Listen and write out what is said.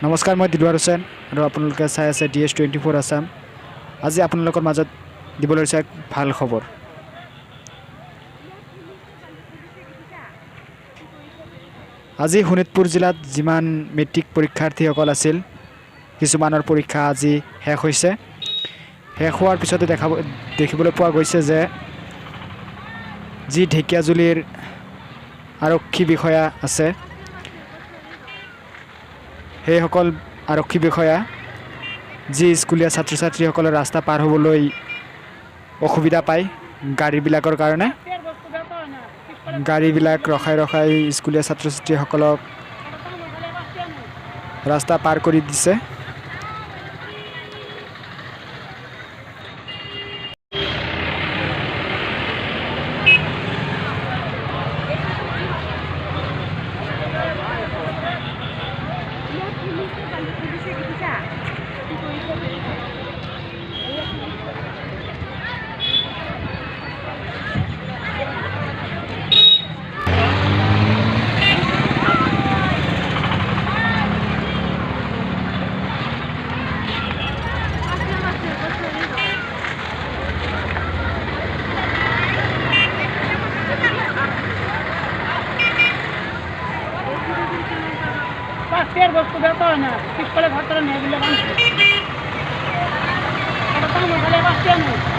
নমস্কাৰ, মই দিলৱাৰ হুছেইন আৰু আপোনালোকে চাই আছে DS24 আছাম। আজি আপোনালোকৰ মাজত দিবলৈ লৈছে এক ভাল খবৰ। আজি শোণিতপুৰ জিলাত যিমান মেট্ৰিক পৰীক্ষাৰ্থীসকল আছিল, কিছুমানৰ পৰীক্ষা আজি শেষ হৈছে। শেষ হোৱাৰ পিছতে দেখিবলৈ পোৱা গৈছে যে যি ঢেকীয়াজুলিৰ আৰক্ষী বিষয়া আছে, সেইসকল আৰক্ষী বিষয়া যি স্কুলীয়া ছাত্ৰ ছাত্ৰীসকলৰ ৰাস্তা পাৰ হ'বলৈ অসুবিধা পায় গাড়ীবিলাকৰ কাৰণে, গাড়ীবিলাক ৰখাই স্কুলীয়া ছাত্ৰ ছাত্ৰীসকলক ৰাস্তা পাৰ কৰি দিছে। পাঁচটিয়াৰ বস্তু বেৰোতে হয় না, পিস কৰে ঘৰ কৰে নিয়ে দিলে পাঁচটিয়া নেই।